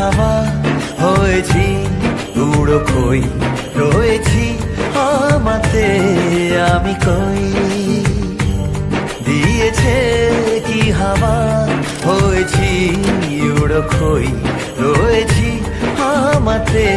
হাওয়া হয়েছি উড়ো কই রয়েছি আমাতে আমি কই দিয়েছে কি হাওয়া হয়েছি উড়ো কই রয়েছি আমাতে